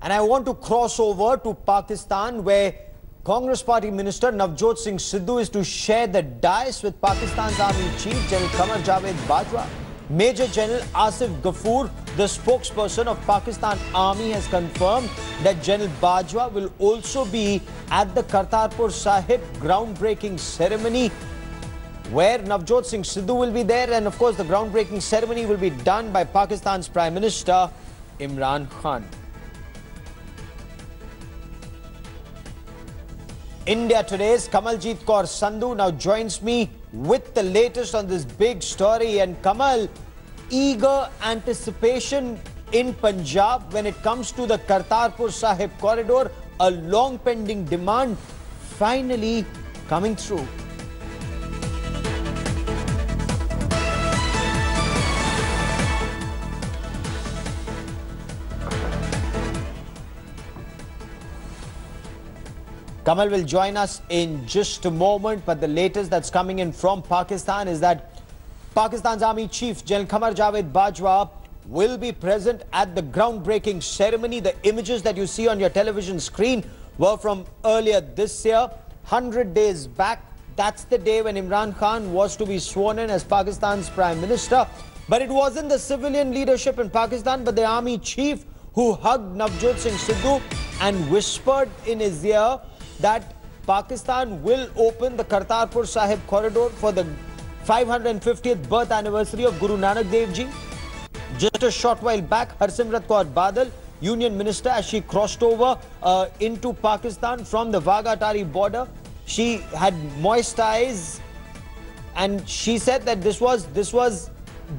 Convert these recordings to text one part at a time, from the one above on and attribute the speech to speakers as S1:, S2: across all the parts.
S1: And I want to cross over to Pakistan, where Congress Party Minister Navjot Singh Sidhu is to share the dais with Pakistan's Army Chief General Qamar Bajwa. Major General Asif Ghafoor, the spokesperson of Pakistan Army, has confirmed that General Bajwa will also be at the Kartarpur Sahib groundbreaking ceremony, where Navjot Singh Sidhu will be there, and of course the groundbreaking ceremony will be done by Pakistan's Prime Minister Imran Khan. India Today's Kamaljeet Kaur Sandhu now joins me with the latest on this big story. And Kamal, eager anticipation in Punjab when it comes to the Kartarpur Sahib Corridor, a long pending demand finally coming through. Kamal will join us in just a moment, but the latest that's coming in from Pakistan is that Pakistan's Army Chief General Qamar Bajwa will be present at the groundbreaking ceremony. The images that you see on your television screen were from earlier this year, 100 days back. That's the day when Imran Khan was to be sworn in as Pakistan's Prime Minister. But it wasn't the civilian leadership in Pakistan, but the Army Chief who hugged Navjot Singh Sidhu and whispered in his ear that Pakistan will open the Kartarpur Sahib Corridor for the 550th birth anniversary of Guru Nanak Dev Ji. Just a short while back, Harsimrat Kaur Badal, Union Minister, as she crossed over into Pakistan from the Wagha-Atari border, she had moist eyes and she said that this was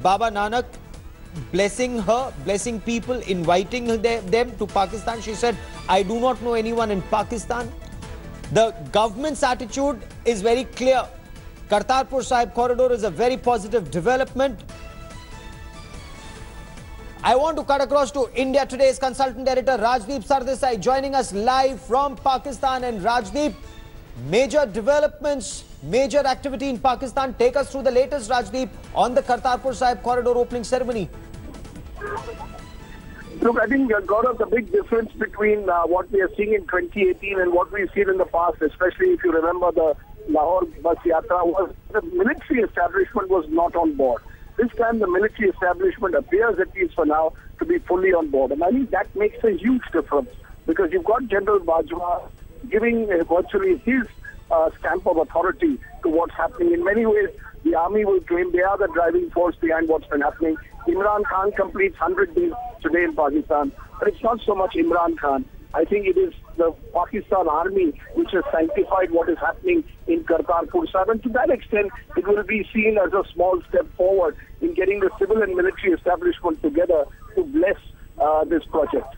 S1: Baba Nanak blessing her, blessing people, inviting them to Pakistan. She said, "I do not know anyone in Pakistan." The government's attitude is very clear. Kartarpur Sahib Corridor is a very positive development. I want to cut across to India Today's consultant editor Rajdeep Sardesai joining us live from Pakistan. And Rajdeep, major developments, major activity in Pakistan. Take us through the latest, Rajdeep, on the Kartarpur Sahib Corridor opening ceremony.
S2: Look, I think, Gaurav, the big difference between what we are seeing in 2018 and what we've seen in the past, especially if you remember the Lahore Bus Yatra, was the military establishment was not on board. This time the military establishment appears, at least for now, to be fully on board. And I think that makes a huge difference, because you've got General Bajwa giving virtually his stamp of authority to what's happening. In many ways, the army will claim they are the driving force behind what's been happening. Imran Khan completes 100 days today in Pakistan, but it's not so much Imran Khan. I think it is the Pakistan Army which has sanctified what is happening in Kartarpur Sahib. And to that extent, it will be seen as a small step forward in getting the civil and military establishment together to bless this project.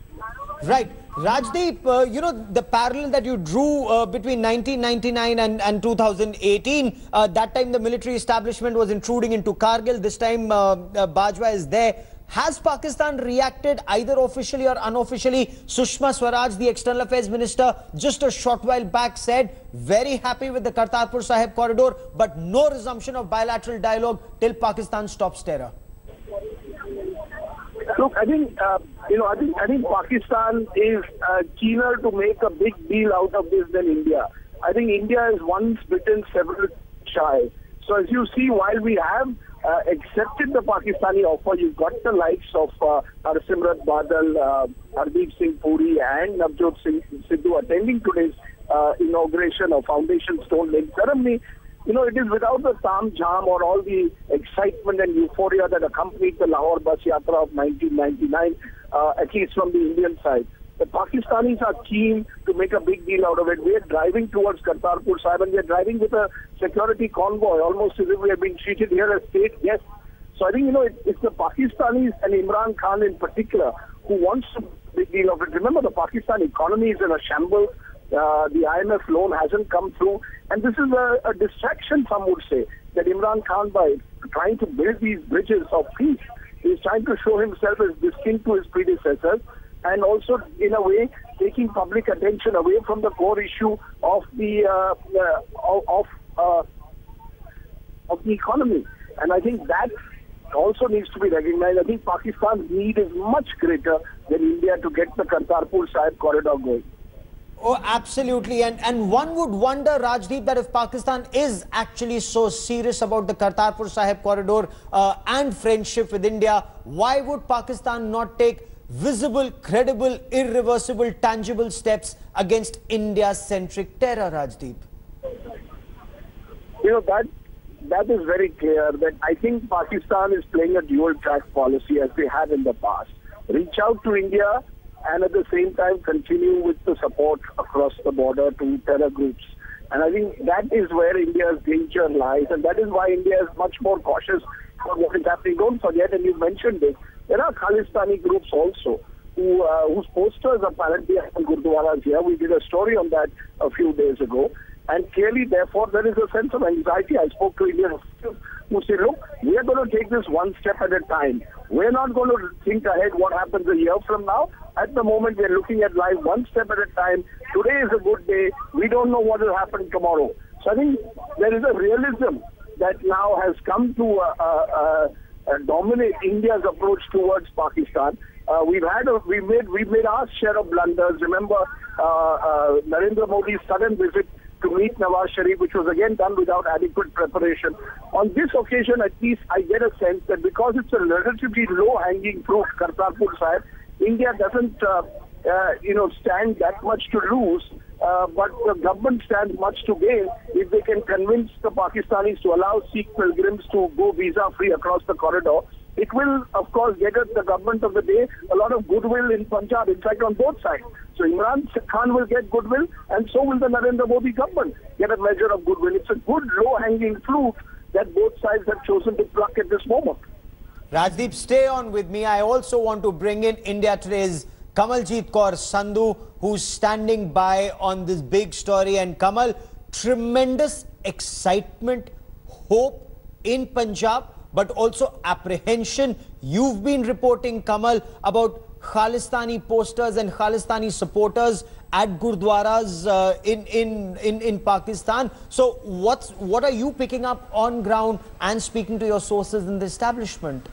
S1: Right. Rajdeep, you know, the parallel that you drew between 1999 and 2018, that time the military establishment was intruding into Kargil. This time Bajwa is there. Has Pakistan reacted either officially or unofficially? Sushma Swaraj, the External Affairs Minister, just a short while back said, very happy with the Kartarpur Sahib Corridor, but no resumption of bilateral dialogue till Pakistan stops terror.
S2: Look, I think, I think Pakistan is keener to make a big deal out of this than India. I think India is once bitten, several shy. So as you see, while we have accepted the Pakistani offer, you've got the likes of Harsimrat Badal, Hardeep Singh Puri and Navjot Singh Sidhu attending today's inauguration of Foundation Stone laying ceremony. You know, it is without the taam-jam or all the excitement and euphoria that accompanied the Lahore Bus Yatra of 1999, at least from the Indian side. The Pakistanis are keen to make a big deal out of it. We are driving towards Kartarpur Sahib, and we are driving with a security convoy, almost as if we are being treated here as state guests. So I think, you know, it's the Pakistanis and Imran Khan in particular who wants to make a big deal of it. Remember, the Pakistan economy is in a shambles. The IMF loan hasn't come through. And this is a distraction, some would say, that Imran Khan, by trying to build these bridges of peace, is trying to show himself as distinct to his predecessors, and also, in a way, taking public attention away from the core issue of the economy. And I think that also needs to be recognized. I think Pakistan's need is much greater than India to get the Kartarpur Sahib corridor going.
S1: Oh, absolutely. And one would wonder, Rajdeep, that if Pakistan is actually so serious about the Kartarpur Sahib corridor and friendship with India, why would Pakistan not take visible, credible, irreversible, tangible steps against India-centric terror, Rajdeep?
S2: You know, that is very clear that I think Pakistan is playing a dual-track policy as they have in the past. Reach out to India and at the same time continue with the support across the border to terror groups. And I think that is where India's danger lies, and that is why India is much more cautious about what is happening. Don't forget, and you mentioned it, there are Khalistani groups also whose posters apparently are in Gurdwaras here. We did a story on that a few days ago. And clearly, therefore, there is a sense of anxiety. I spoke to Indian officials who say, look, we are going to take this one step at a time. We're not going to think ahead what happens a year from now. At the moment, we're looking at life one step at a time. Today is a good day. We don't know what will happen tomorrow. So I think there is a realism that now has come to dominate India's approach towards Pakistan. We've made our share of blunders. Remember, Narendra Modi's sudden visit to meet Nawaz Sharif, which was again done without adequate preparation. On this occasion, at least, I get a sense that because it's a relatively low-hanging fruit, Kartarpur Sahib, India doesn't, stand that much to lose, but the government stands much to gain if they can convince the Pakistanis to allow Sikh pilgrims to go visa-free across the corridor. It will, of course, get at the government of the day a lot of goodwill in Punjab, in fact, on both sides. So Imran Khan will get goodwill, and so will the Narendra Modi government get a measure of goodwill. It's a good low-hanging fruit that both sides have chosen to pluck at this moment.
S1: Rajdeep, stay on with me. I also want to bring in India Today's Kamaljeet Kaur Sandhu, who's standing by on this big story. And Kamal, tremendous excitement, hope in Punjab, but also apprehension. You've been reporting, Kamal, about Khalistani posters and Khalistani supporters at Gurdwaras in Pakistan. So what are you picking up on ground and speaking to your sources in the establishment?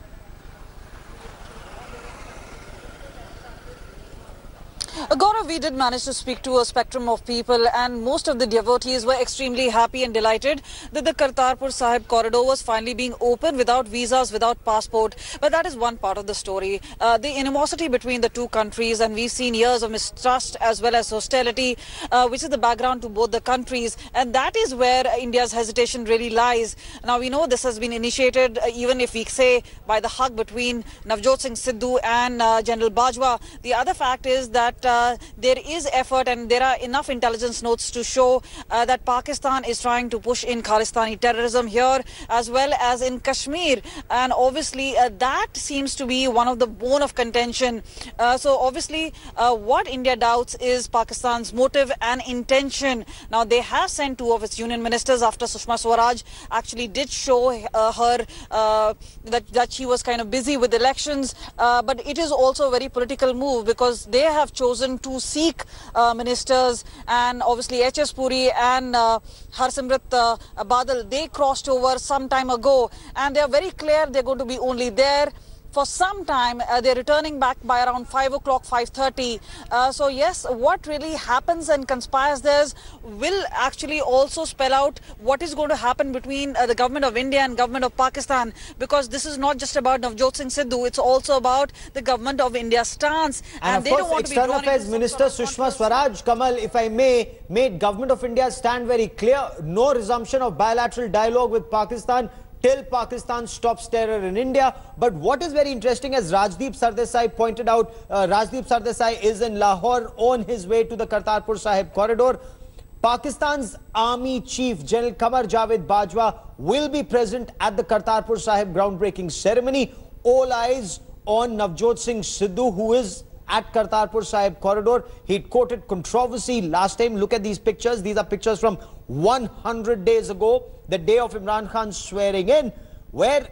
S3: Gaurav, we did manage to speak to a spectrum of people, and most of the devotees were extremely happy and delighted that the Kartarpur Sahib corridor was finally being opened without visas, without passport. But that is one part of the story. The animosity between the two countries, and we've seen years of mistrust as well as hostility, which is the background to both the countries. And that is where India's hesitation really lies. Now, we know this has been initiated, even if we say, by the hug between Navjot Singh Sidhu and General Bajwa. The other fact is that there is effort, and there are enough intelligence notes to show that Pakistan is trying to push in Khalistani terrorism here as well as in Kashmir. And obviously that seems to be one of the bone of contention. So obviously what India doubts is Pakistan's motive and intention. Now, they have sent two of its union ministers after Sushma Swaraj actually did show her that she was kind of busy with elections. But it is also a very political move, because they have chosen to seek ministers, and obviously H.S. Puri and Harsimrat Badal, they crossed over some time ago, and they are very clear they're going to be only there for some time. They're returning back by around 5 o'clock, 5:30. So yes, what really happens and conspires there will actually also spell out what is going to happen between the government of India and government of Pakistan, because this is not just about Navjot Singh Sidhu, it's also about the government of India's stance.
S1: And of course, External Affairs Minister Sushma Swaraj, Kamal, if I may, made government of India stand very clear. No resumption of bilateral dialogue with Pakistan till Pakistan stops terror in India. But what is very interesting, as Rajdeep Sardesai pointed out, Rajdeep Sardesai is in Lahore on his way to the Kartarpur Sahib corridor. Pakistan's Army Chief General Qamar Bajwa will be present at the Kartarpur Sahib groundbreaking ceremony. All eyes on Navjot Singh Sidhu, who is at Kartarpur Sahib corridor. He quoted controversy last time. Look at these pictures. These are pictures from 100 days ago, the day of Imran Khan's swearing in, where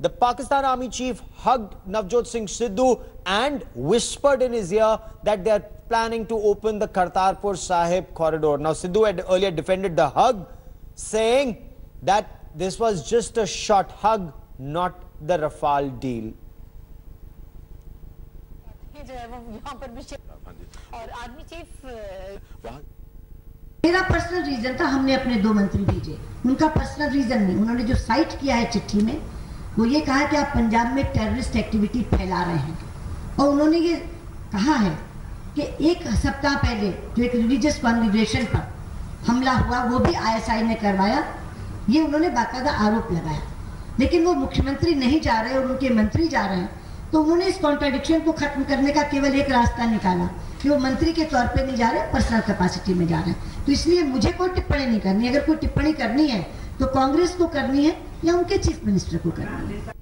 S1: the Pakistan Army Chief hugged Navjot Singh Sidhu and whispered in his ear that they are planning to open the Kartarpur Sahib corridor. Now, Sidhu had earlier defended the hug, saying that this was just a short hug, not the Rafale deal.
S4: और army chief
S5: मेरा personal reason था, हमने अपने 2 मंत्री भेजे, उनका personal reason नहीं। उन्होंने जो साइट किया है चिट्ठी में वो ये कहा कि आप पंजाब में टेररिस्ट एक्टिविटी फैला रहे हैं, और उन्होंने ये कहा है कि 1 सप्ताह पहले जो एक रिलीजियस कॉन्ग्रेगेशन पर हमला हुआ वो भी ISI ने करवाया, ये उन्होंने बाकायदा आरोप लगाया। लेकिन वो मुख्यमंत्री नहीं जा रहे और उनके मंत्री जा रहे हैं, तो उन्होंने इस कॉन्ट्रडिक्शन को खत्म करने का केवल एक रास्ता निकाला कि वो मंत्री के तौर पे नहीं जा रहे, पर्सनल कैपेसिटी में जा रहे हैं। तो इसलिए मुझे कोई टिप्पणी नहीं करनी, अगर कोई टिप्पणी करनी है तो कांग्रेस को करनी है या उनके चीफ मिनिस्टर को करनी है।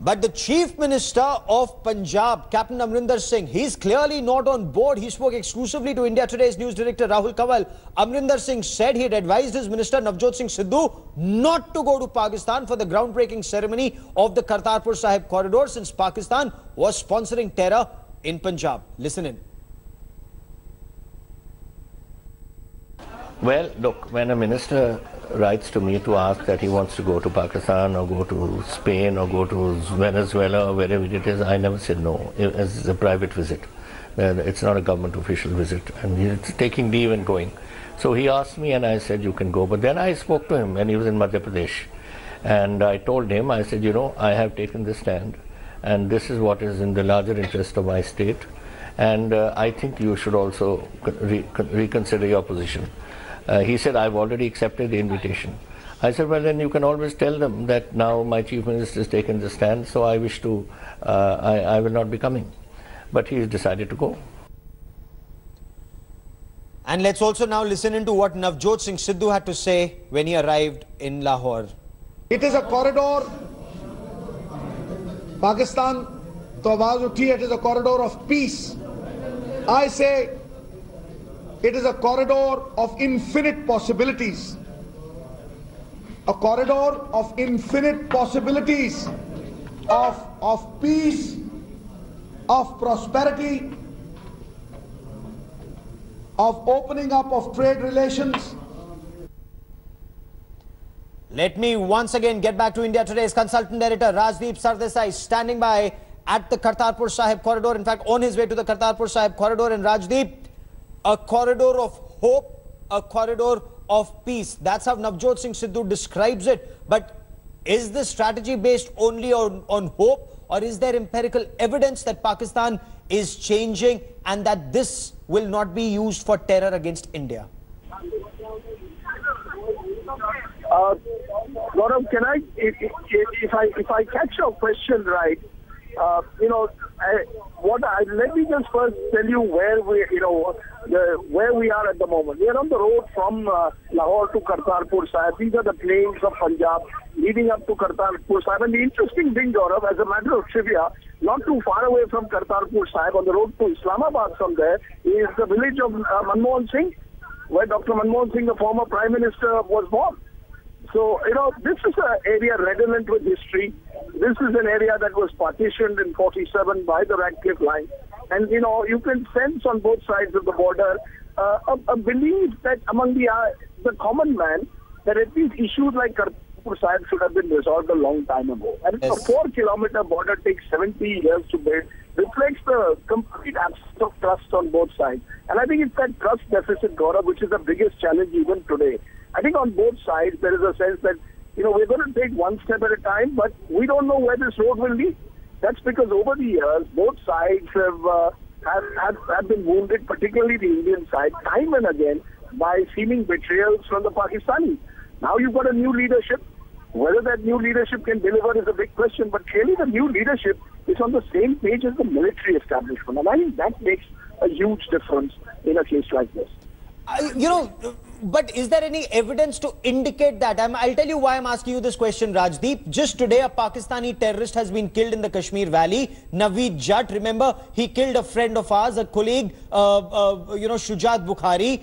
S1: But the Chief Minister of Punjab, Captain Amrinder Singh, he's clearly not on board. He spoke exclusively to India Today's news director Rahul Kanwal. Amrinder Singh said he had advised his minister Navjot Singh Sidhu not to go to Pakistan for the groundbreaking ceremony of the Kartarpur Sahib Corridor, since Pakistan was sponsoring terror in Punjab. Listen in.
S6: Well, look, when a minister writes to me to ask that he wants to go to Pakistan or go to Spain or go to Venezuela or wherever it is, I never said no. It's a private visit. It's not a government official visit, and it's taking leave and going. So he asked me and I said, you can go. But then I spoke to him when he was in Madhya Pradesh, and I told him, I said, you know, I have taken this stand and this is what is in the larger interest of my state, and I think you should also reconsider your position. He said, I've already accepted the invitation. I said, well, then you can always tell them that now my chief minister has taken the stand, so I wish to, I will not be coming. But he has decided to go.
S1: And let's also now listen into what Navjot Singh Sidhu had to say when he arrived in Lahore.
S7: It is a corridor. Pakistan, to awaaz uthi, it is a corridor of peace. I say, it is a corridor of infinite possibilities. A corridor of infinite possibilities of peace, of prosperity, of opening up of trade relations.
S1: Let me once again get back to India Today's consultant editor Rajdeep Sardesai, standing by at the Kartarpur Sahib Corridor. In fact, on his way to the Kartarpur Sahib Corridor. And Rajdeep, a corridor of hope, a corridor of peace. That's how Navjot Singh Sidhu describes it. But is this strategy based only on hope, or is there empirical evidence that Pakistan is changing and that this will not be used for terror against India?
S2: Gaurav, can I, if I catch your question right, let me just first tell you where where we are at the moment. We are on the road from Lahore to Kartarpur Sahib. These are the plains of Punjab leading up to Kartarpur Sahib. And the interesting thing, Gaurav, as a matter of trivia, not too far away from Kartarpur Sahib, on the road to Islamabad from there, is the village of Manmohan Singh, where Dr. Manmohan Singh, the former Prime Minister, was born. So, this is an area redolent with history. This is an area that was partitioned in 47 by the Radcliffe Line. And, you can sense on both sides of the border a belief that among the common man that at least issues like Kartarpur Sahib should have been resolved a long time ago. And a 4-kilometer border takes 70 years to build, reflects the complete absence of trust on both sides. And I think it's that trust deficit, Gaurav, which is the biggest challenge even today. I think on both sides there is a sense that, we're going to take one step at a time, but we don't know where this road will lead. That's because over the years, both sides have been wounded, particularly the Indian side, time and again, by seeming betrayals from the Pakistanis. Now you've got a new leadership. Whether that new leadership can deliver is a big question, but clearly the new leadership is on the same page as the military establishment. And I think that makes a huge difference in a case like this.
S1: But is there any evidence to indicate that? I'll tell you why I'm asking you this question, Rajdeep. Just today, a Pakistani terrorist has been killed in the Kashmir Valley. Navjot, remember, he killed a friend of ours, a colleague, Shujat Bukhari.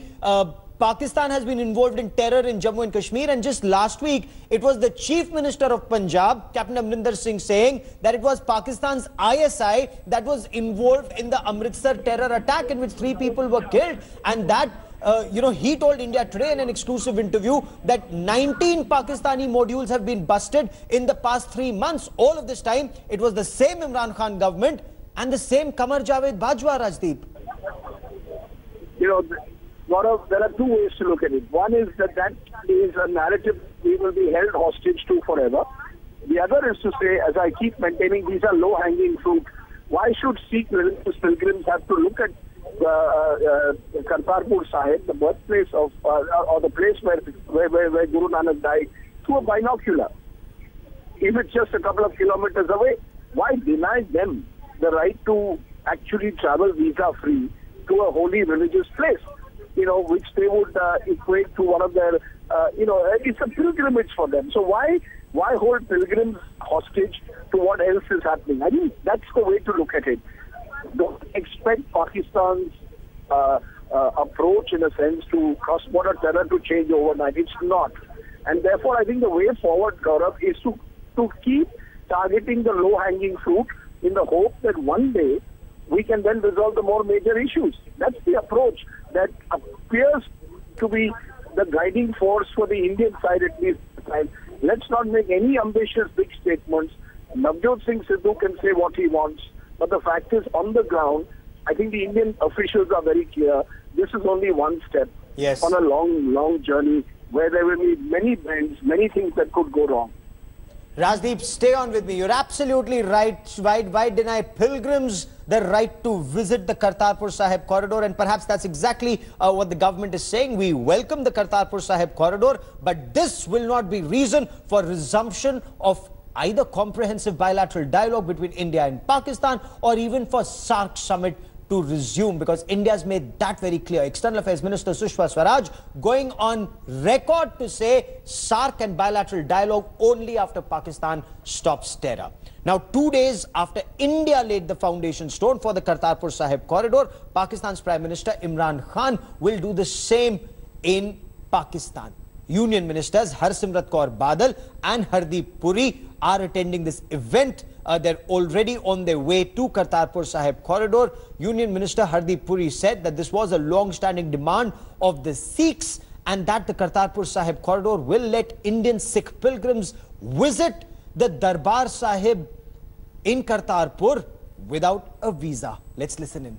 S1: Pakistan has been involved in terror in Jammu and Kashmir, and just last week, it was the Chief Minister of Punjab, Captain Amrinder Singh, saying that it was Pakistan's ISI that was involved in the Amritsar terror attack in which 3 people were killed, and that he told India Today in an exclusive interview that 19 Pakistani modules have been busted in the past 3 months. All of this time, it was the same Imran Khan government and the same Qamar Bajwa, Rajdeep.
S2: Gaurav, there are two ways to look at it. One is that is a narrative we will be held hostage to forever. The other is to say, as I keep maintaining, these are low-hanging fruit. Why should Sikh religious pilgrims have to look at Kartarpur Sahib, the birthplace of, or the place where Guru Nanak died, through a binocular? If it's just a couple of kilometers away, why deny them the right to actually travel visa-free to a holy religious place, which they would equate to one of their, it's a pilgrimage for them. So why hold pilgrims hostage to what else is happening? I think that's the way to look at it. Don't expect Pakistan's approach, in a sense, to cross-border terror to change overnight. It's not. And therefore, I think the way forward, Gaurav, is to keep targeting the low-hanging fruit in the hope that one day we can then resolve the more major issues. That's the approach that appears to be the guiding force for the Indian side at least. Let's not make any ambitious big statements. Navjot Singh Sidhu can say what he wants, but the fact is, on the ground, I think the Indian officials are very clear. This is only one step on a long, long journey where there will be many bends, many things that could go wrong.
S1: Rajdeep, stay on with me. You're absolutely right. Why deny pilgrims the right to visit the Kartarpur Sahib Corridor? And perhaps that's exactly what the government is saying. We welcome the Kartarpur Sahib Corridor, but this will not be reason for resumption of either comprehensive bilateral dialogue between India and Pakistan, or even for SAARC summit to resume, because India has made that very clear. External Affairs Minister Sushma Swaraj going on record to say SAARC and bilateral dialogue only after Pakistan stops terror. Now, 2 days after India laid the foundation stone for the Kartarpur Sahib Corridor, Pakistan's Prime Minister Imran Khan will do the same in Pakistan. Union Ministers Harsimrat Kaur Badal and Hardeep Puri are attending this event. They're already on their way to Kartarpur Sahib Corridor. Union Minister Hardeep Puri said that this was a long-standing demand of the Sikhs and that the Kartarpur Sahib Corridor will let Indian Sikh pilgrims visit the Darbar Sahib in Kartarpur without a visa. Let's listen in.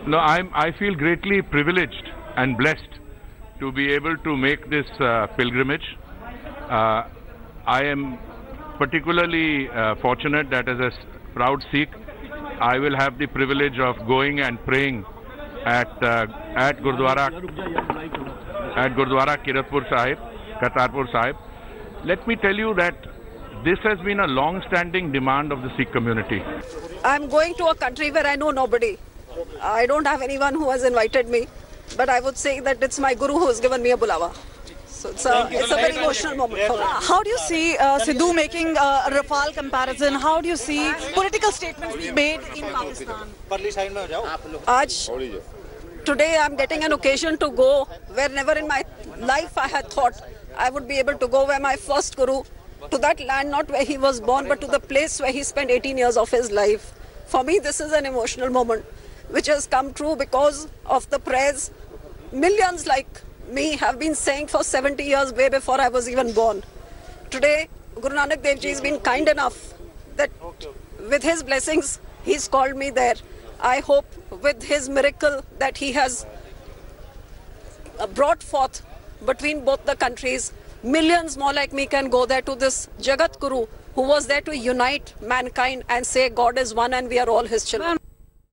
S8: No, I feel greatly privileged and blessed to be able to make this pilgrimage. I am particularly fortunate that as a proud Sikh, I will have the privilege of going and praying at Gurdwara Kartarpur Sahib. Let me tell you that this has been a long-standing demand of the Sikh community.
S9: I'm going to a country where I know nobody. I don't have anyone who has invited me, but I would say that it's my Guru who has given me a bulawa. So it's a very emotional moment for me.
S3: How do you see Sidhu making a Rafale comparison? How do you see political statements being made in Pakistan?
S9: Today I'm getting an occasion to go where never in my life I had thought I would be able to go, where my first Guru, to that land, not where he was born, but to the place where he spent 18 years of his life. For me, this is an emotional moment which has come true because of the prayers millions like me have been saying for 70 years, way before I was even born. Today, Guru Nanak Dev Ji has been kind enough that with his blessings, he's called me there. I hope with his miracle that he has brought forth between both the countries, millions more like me can go there to this Jagat Guru who was there to unite mankind and say God is one and we are all his children.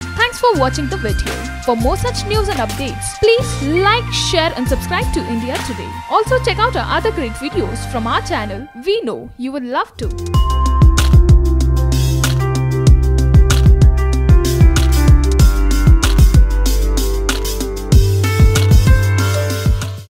S10: Thanks for watching the video. For more such news and updates, please like, share and subscribe to India Today. Also check out our other great videos from our channel. We know you will love to.